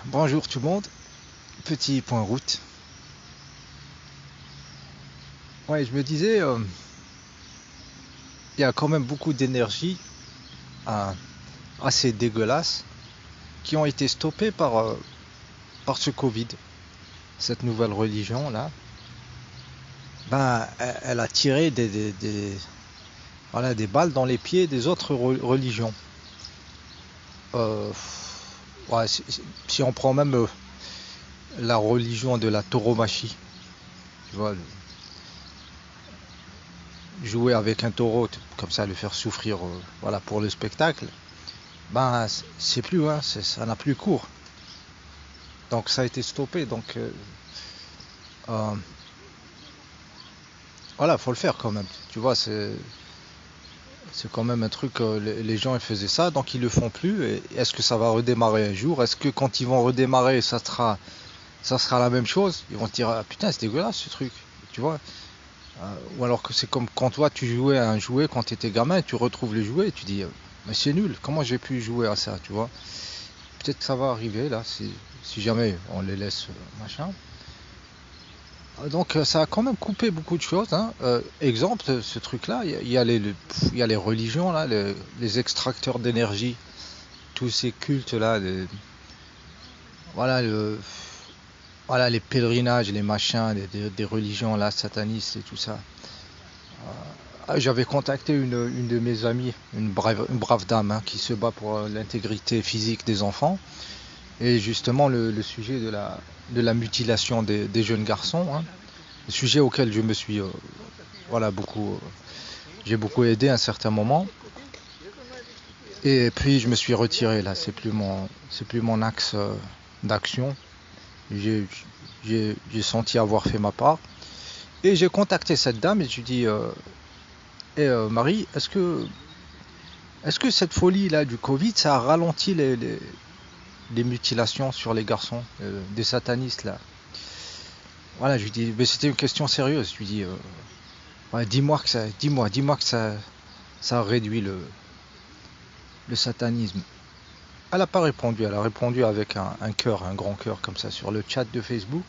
Bonjour tout le monde, petit point route. Ouais, je me disais, il y a quand même beaucoup d'énergie euh, assez dégueulasse qui ont été stoppées par ce Covid, cette nouvelle religion là. Ben, elle a tiré voilà, des balles dans les pieds des autres religions. Euh, ouais, si on prend même la religion de la tauromachie, tu vois, jouer avec un taureau, comme ça, le faire souffrir, voilà, pour le spectacle. Ben, c'est plus, hein, ça n'a plus cours. Donc ça a été stoppé. Donc euh, voilà, faut le faire quand même. Tu vois, c'est quand même un truc. Les gens ils faisaient ça, donc ils le font plus. Et est-ce que ça va redémarrer un jour? Est-ce que quand ils vont redémarrer, ça sera la même chose? Ils vont se dire ah, putain, c'est dégueulasse ce truc. Tu vois? Ou alors que c'est comme quand toi tu jouais à un jouet quand tu étais gamin, et tu retrouves le jouet et tu dis mais c'est nul. Comment j'ai pu jouer à ça? Tu vois? Peut-être que ça va arriver là, si jamais on les laisse machin. Donc ça a quand même coupé beaucoup de choses, hein. Exemple, ce truc-là, il y a les religions, là, les extracteurs d'énergie, tous ces cultes-là, voilà, voilà, les pèlerinages, les machins, des religions là, satanistes et tout ça. J'avais contacté une de mes amies, une brave dame, hein, qui se bat pour l'intégrité physique des enfants. Et justement, le sujet de la mutilation des jeunes garçons, hein, le sujet auquel je me suis voilà, j'ai beaucoup aidé à un certain moment. Et puis je me suis retiré là, c'est plus mon axe d'action. J'ai, j'ai senti avoir fait ma part. Et j'ai contacté cette dame et je lui dis Marie, est-ce que cette folie là du Covid, ça a ralenti les mutilations sur les garçons, des satanistes là? Voilà, je lui dis, mais c'était une question sérieuse. Je lui dis, ouais, dis-moi que ça a réduit le satanisme. Elle n'a pas répondu, elle a répondu avec un cœur, un grand cœur comme ça sur le chat de Facebook.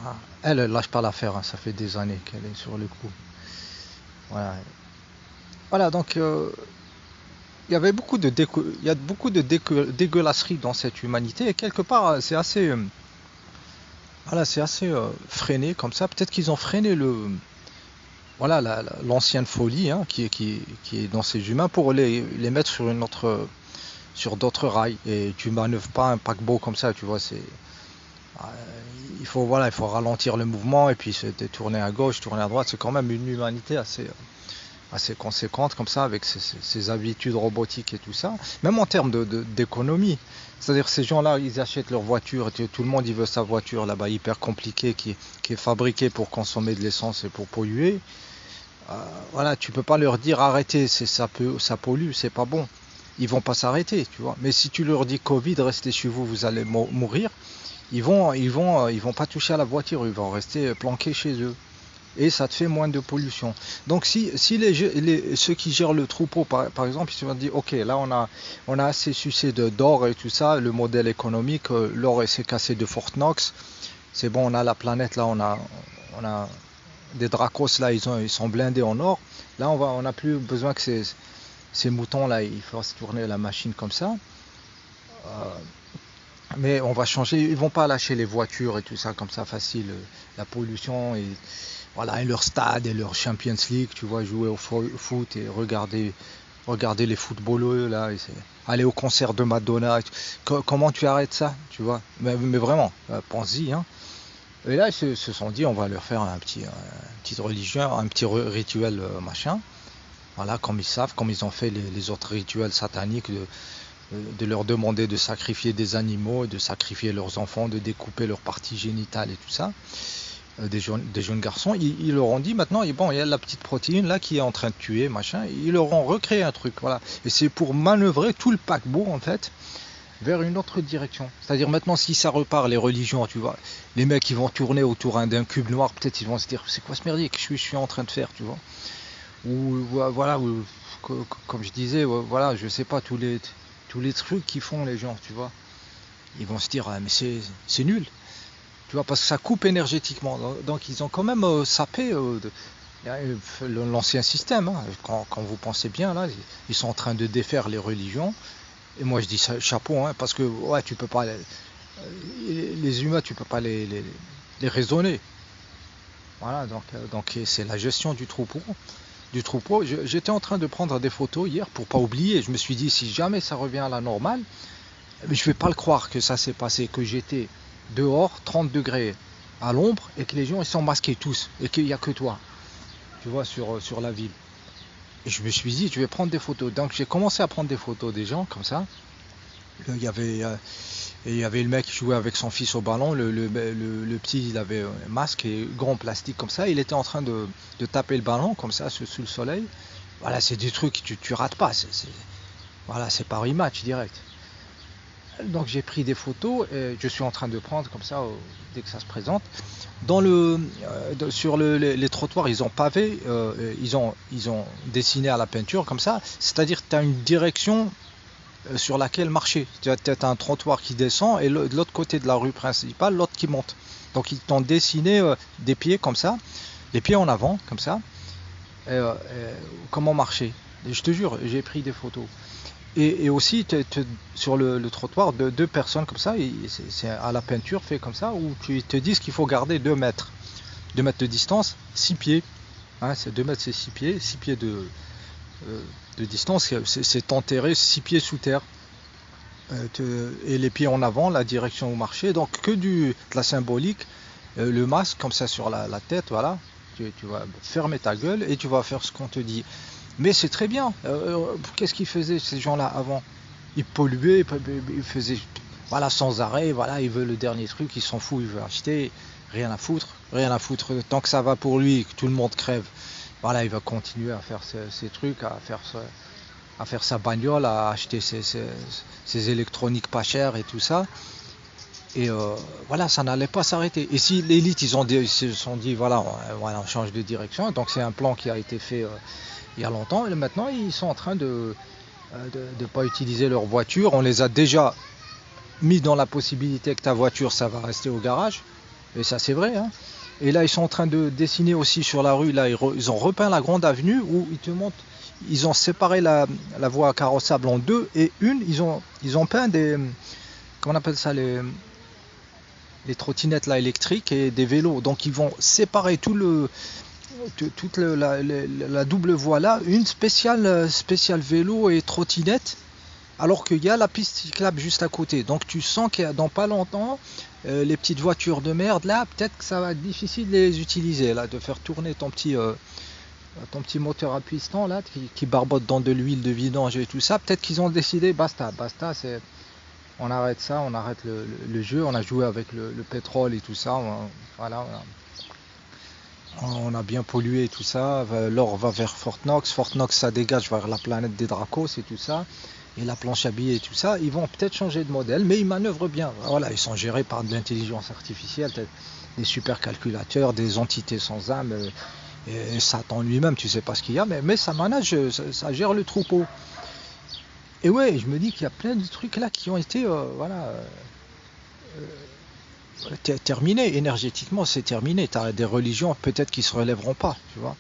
Ah, elle ne lâche pas l'affaire, hein, ça fait des années qu'elle est sur le coup. Voilà, voilà donc il y avait il y a beaucoup de dégueulasserie dans cette humanité et quelque part c'est assez, voilà, c'est assez freiné comme ça. Peut-être qu'ils ont freiné voilà, l'ancienne folie, hein, qui est dans ces humains pour les mettre sur d'autres rails. Et tu manœuvres pas un paquebot comme ça, tu vois, il faut ralentir le mouvement et puis se tourner à gauche, tourner à droite. C'est quand même une humanité assez conséquente comme ça avec ses habitudes robotiques et tout ça. Même en termes d'économie. C'est-à-dire ces gens-là, ils achètent leur voiture, tout le monde il veut sa voiture là-bas hyper compliquée qui est fabriquée pour consommer de l'essence et pour polluer. Euh, voilà, tu peux pas leur dire arrêtez, ça pollue, c'est pas bon. Ils vont pas s'arrêter, tu vois. Mais si tu leur dis Covid, restez chez vous, vous allez mourir, ils vont pas toucher à la voiture, ils vont rester planqués chez eux. Et ça te fait moins de pollution. Donc si ceux qui gèrent le troupeau, par exemple, ils se vont dire, ok, là on a assez sucé d'or et tout ça, le modèle économique, l'or s'est cassé de Fort Knox, c'est bon, on a la planète, là on a des dracos, là ils sont blindés en or. Là on n'a plus besoin que ces moutons là, il fassent tourner la machine comme ça. Mais on va changer, ils vont pas lâcher les voitures et tout ça comme ça facile, la pollution et voilà, et leur stade et leur Champions League, tu vois, jouer au foot et regarder les footballeux là, aller au concert de Madonna. Comment tu arrêtes ça, tu vois? Mais vraiment, pense-y, hein. Et là, ils se sont dit, on va leur faire petite religion, un petit rituel machin. Voilà, comme ils savent, comme ils ont fait les autres rituels sataniques de leur demander de sacrifier des animaux, de sacrifier leurs enfants, de découper leurs parties génitales et tout ça, des jeunes garçons, ils leur ont dit maintenant, et bon, il y a la petite protéine là qui est en train de tuer, machin, ils leur ont recréé un truc, voilà. Et c'est pour manœuvrer tout le paquebot en fait vers une autre direction. C'est-à-dire maintenant si ça repart les religions, tu vois, les mecs ils vont tourner autour d'un cube noir, peut-être ils vont se dire c'est quoi ce merdier que je suis en train de faire, tu vois. Ou voilà, comme je disais, voilà, je sais pas tous les trucs qu'ils font les gens, tu vois. ils vont se dire, ah, mais c'est nul. Tu vois, parce que ça coupe énergétiquement. Donc ils ont quand même sapé l'ancien système. Hein. Quand vous pensez bien, là, ils sont en train de défaire les religions. Et moi je dis chapeau, hein, parce que ouais, tu peux pas les humains, tu peux pas les raisonner. Voilà, donc c'est la gestion du troupeau. J'étais en train de prendre des photos hier pour pas oublier. Je me suis dit, si jamais ça revient à la normale, mais je vais pas le croire que ça s'est passé, que j'étais dehors, 30 degrés à l'ombre, et que les gens ils sont masqués tous, et qu'il n'y a que toi, tu vois, sur la ville. Et je me suis dit, je vais prendre des photos. Donc j'ai commencé à prendre des photos des gens comme ça. Il y avait le mec qui jouait avec son fils au ballon, le petit il avait un masque et grand plastique comme ça, il était en train de taper le ballon comme ça sous le soleil. Voilà, c'est des trucs que tu rates pas, voilà, c'est Paris Match direct. Donc j'ai pris des photos et je suis en train de prendre comme ça dès que ça se présente. Sur les trottoirs, ils ont pavé, ils ont dessiné à la peinture comme ça, c'est-à-dire que tu as une direction sur laquelle marcher. Tu as un trottoir qui descend et de l'autre côté de la rue principale, l'autre qui monte. Donc ils t'ont dessiné des pieds comme ça, les pieds en avant comme ça, comment marcher. Et je te jure, j'ai pris des photos. Et aussi sur le trottoir, deux personnes comme ça, c'est à la peinture fait comme ça, où tu te dis qu'il faut garder 2 mètres. 2 mètres de distance, 6 pieds. Hein, c'est 2 mètres, c'est 6 pieds. 6 pieds de distance, c'est enterré 6 pieds sous terre. Et les pieds en avant, la direction au marché. Donc que de la symbolique, le masque comme ça sur la tête, voilà. Tu vas fermer ta gueule et tu vas faire ce qu'on te dit. Mais c'est très bien. Qu'est-ce qu'ils faisaient ces gens-là avant? Ils polluaient, ils faisaient voilà, sans arrêt, voilà, ils veulent le dernier truc, ils s'en foutent, ils veulent acheter, rien à foutre. Tant que ça va pour lui, que tout le monde crève, voilà, il va continuer à faire ses trucs, à faire sa bagnole, à acheter ses électroniques pas chères et tout ça. Et voilà, ça n'allait pas s'arrêter. Et si l'élite, ils se sont dit, voilà, on change de direction, donc c'est un plan qui a été fait il y a longtemps, et maintenant ils sont en train de pas utiliser leur voiture. On les a déjà mis dans la possibilité que ta voiture, ça va rester au garage, et ça c'est vrai. Hein. Et là, ils sont en train de dessiner aussi sur la rue, là, ils ont repeint la grande avenue où ils te montrent, ils ont séparé la voie carrossable en deux, et ils ont peint comment on appelle ça, les trottinettes là électriques et des vélos. Donc ils vont séparer toute la double voie là, une spéciale vélo et trottinette, alors qu'il y a la piste cyclable juste à côté. Donc tu sens qu'il y a dans pas longtemps, les petites voitures de merde là, peut-être que ça va être difficile de les utiliser là, de faire tourner ton petit moteur à piston là qui barbote dans de l'huile de vidange et tout ça. Peut-être qu'ils ont décidé basta, c'est on arrête ça, on arrête le jeu, on a joué avec le pétrole et tout ça, voilà. On a bien pollué et tout ça, l'or va vers Fort Knox ça dégage vers la planète des Dracos et tout ça, et la planche à billets et tout ça, ils vont peut-être changer de modèle, mais ils manœuvrent bien, voilà, ils sont gérés par de l'intelligence artificielle, des supercalculateurs, des entités sans âme, et Satan lui-même, tu sais pas ce qu'il y a, mais ça manage, ça gère le troupeau. Et ouais, je me dis qu'il y a plein de trucs là qui ont été, voilà, terminé, énergétiquement c'est terminé. Tu as des religions peut-être qui se relèveront pas, tu vois.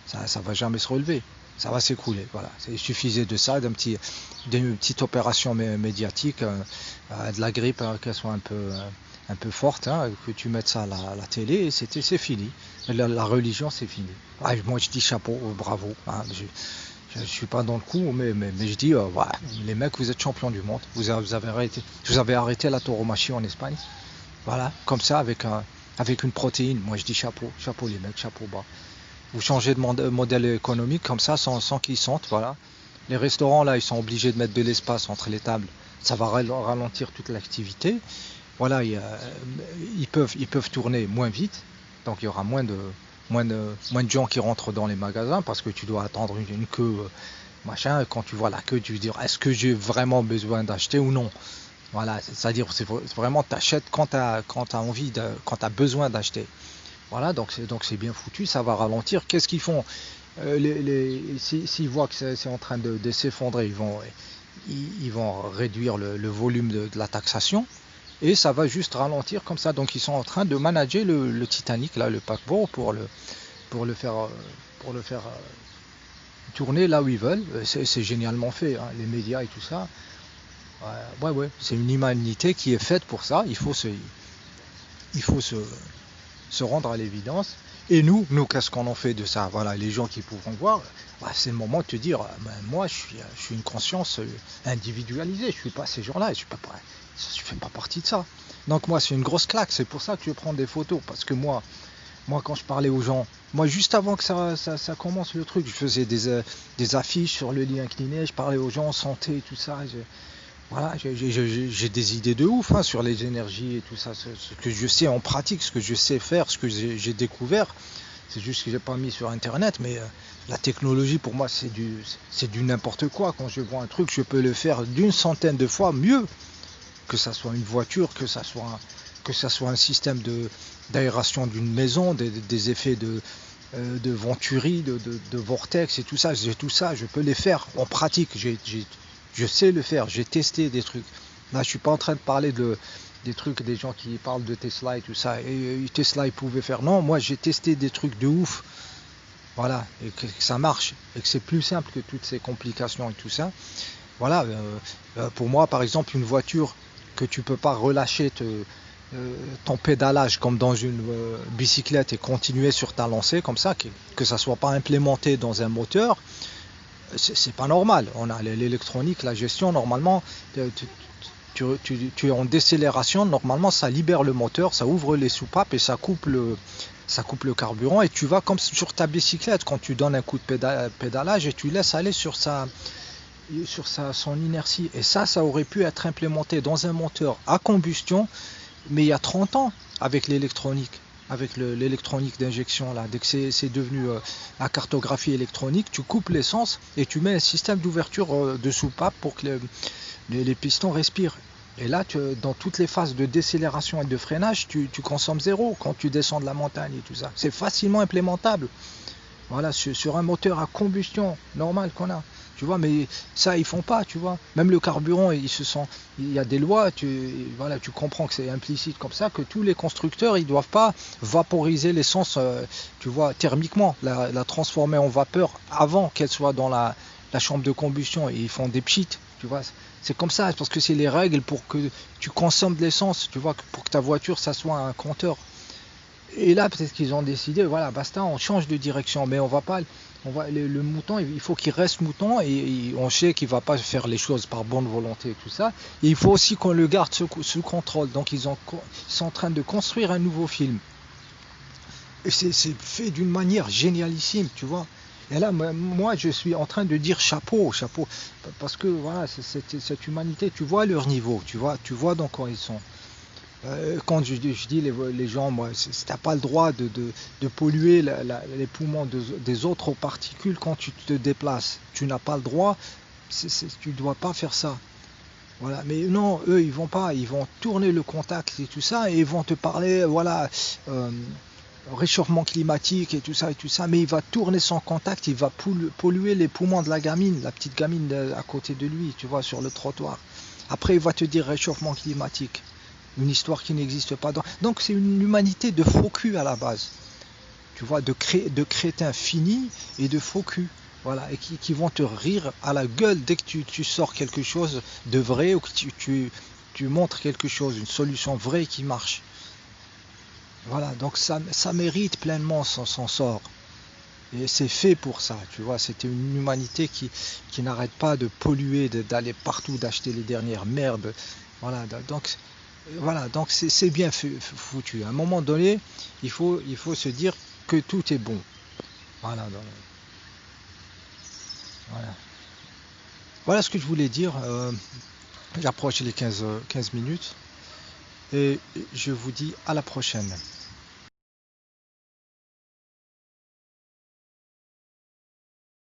Ça va jamais se relever, ça va s'écrouler. Voilà. Il suffisait de ça, d'une petite opération médiatique, de la grippe, hein, qu'elle soit un peu forte, hein, que tu mettes ça à la télé et c'est fini. La religion c'est fini. Ah, moi je dis chapeau, bravo. Hein, je ne suis pas dans le coup, mais je dis, ouais, les mecs, vous êtes champions du monde. Vous avez arrêté la tauromachie en Espagne. Voilà, comme ça, avec une protéine. Moi, je dis chapeau les mecs, chapeau bas. Vous changez de modèle économique comme ça, sans qu'ils sentent, voilà. Les restaurants, là, ils sont obligés de mettre de l'espace entre les tables. Ça va ralentir toute l'activité. Voilà, ils peuvent tourner moins vite. Donc, il y aura moins de gens qui rentrent dans les magasins parce que tu dois attendre une queue, machin. Et quand tu vois la queue, tu te dis, est-ce que j'ai vraiment besoin d'acheter ou non? Voilà, c'est-à-dire c'est vraiment t'achètes quand t'as envie, quand t'as besoin d'acheter. Voilà, donc c'est bien foutu, ça va ralentir. Qu'est-ce qu'ils font? S'ils voient que c'est en train de s'effondrer, ils vont réduire le volume de la taxation. et ça va juste ralentir comme ça. Donc ils sont en train de manager le Titanic, là, le paquebot, pour le faire, pour le faire tourner là où ils veulent. C'est génialement fait, hein, les médias et tout ça. Ouais, c'est une humanité qui est faite pour ça. Il faut se rendre à l'évidence. Et nous, qu'est-ce qu'on en fait de ça? Voilà, les gens qui pourront voir, c'est le moment de te dire, moi, je suis une conscience individualisée. Je suis pas ces gens-là. Je fais pas partie de ça. Donc moi, c'est une grosse claque. C'est pour ça que je prends des photos, parce que moi, quand je parlais aux gens, moi, juste avant que ça commence le truc, je faisais des affiches sur le lit incliné. Je parlais aux gens, santé, tout ça. Voilà, j'ai des idées de ouf, hein, sur les énergies et tout ça, ce que je sais en pratique, ce que je sais faire, ce que j'ai découvert. C'est juste que j'ai pas mis sur internet, mais la technologie pour moi c'est du n'importe quoi. Quand je vois un truc, je peux le faire d'une centaine de fois mieux, que ça soit une voiture, que ça soit un système d'aération d'une maison, des effets de venturi, de vortex et tout ça. Tout ça, je peux les faire en pratique. Je sais le faire, j'ai testé des trucs. Là, je suis pas en train de parler des trucs des gens qui parlent de Tesla et tout ça. Et Tesla, il pouvait faire. Non, moi, j'ai testé des trucs de ouf. Voilà, et que ça marche. Et que c'est plus simple que toutes ces complications et tout ça. Voilà, pour moi, par exemple, une voiture que tu peux pas relâcher ton pédalage comme dans une bicyclette et continuer sur ta lancée comme ça, que ça soit pas implémenté dans un moteur. C'est pas normal. On a l'électronique, la gestion, normalement, tu es en décélération, normalement ça libère le moteur, ça ouvre les soupapes et ça coupe le carburant, et tu vas comme sur ta bicyclette quand tu donnes un coup de pédalage et tu laisses aller sur son inertie. Et ça aurait pu être implémenté dans un moteur à combustion, mais il y a 30 ans, avec l'électronique. Avec l'électronique d'injection là, dès que c'est devenu la cartographie électronique, tu coupes l'essence et tu mets un système d'ouverture de soupape pour que les pistons respirent. Et là, dans toutes les phases de décélération et de freinage, tu consommes zéro quand tu descends de la montagne et tout ça. C'est facilement implémentable. Voilà, sur un moteur à combustion normal qu'on a. Tu vois, mais ça ils font pas, tu vois. Même le carburant, il y a des lois, tu comprends que c'est implicite comme ça, que tous les constructeurs, ils doivent pas vaporiser l'essence, tu vois, thermiquement, la transformer en vapeur avant qu'elle soit dans la chambre de combustion. Et ils font des pchites, tu vois. C'est comme ça, parce que c'est les règles pour que tu consommes de l'essence, tu vois, pour que ta voiture, ça soit un compteur. Et là, peut-être qu'ils ont décidé, voilà, basta, on change de direction, mais le mouton, il faut qu'il reste mouton, et on sait qu'il va pas faire les choses par bonne volonté et tout ça. Et il faut aussi qu'on le garde sous contrôle. Donc ils sont en train de construire un nouveau film. Et c'est fait d'une manière génialissime, tu vois. Et là, moi, je suis en train de dire chapeau, parce que voilà, cette humanité, tu vois leur niveau, tu vois dans quoi ils sont. Quand je dis les gens, moi, t'as pas le droit de polluer les poumons des autres particules quand tu te déplaces. Tu n'as pas le droit, tu dois pas faire ça. Voilà. Mais non, eux, ils vont pas, ils vont tourner le contact et tout ça, et ils vont te parler, voilà, réchauffement climatique et tout ça, mais il va tourner son contact, il va polluer les poumons de la gamine, la petite gamine à côté de lui, tu vois, sur le trottoir. Après, il va te dire réchauffement climatique. Une histoire qui n'existe pas. Donc c'est une humanité de faux cul à la base. Tu vois, de crétins finis et de faux cul. Voilà, et qui vont te rire à la gueule dès que tu sors quelque chose de vrai, ou que tu montres quelque chose, une solution vraie qui marche. Voilà, donc ça mérite pleinement son sort. Et c'est fait pour ça, tu vois. C'était une humanité qui n'arrête pas de polluer, d'aller partout, d'acheter les dernières merdes. Voilà, donc c'est bien foutu. À un moment donné, il faut se dire que tout est bon. Voilà, voilà ce que je voulais dire. J'approche les 15 minutes, et je vous dis à la prochaine.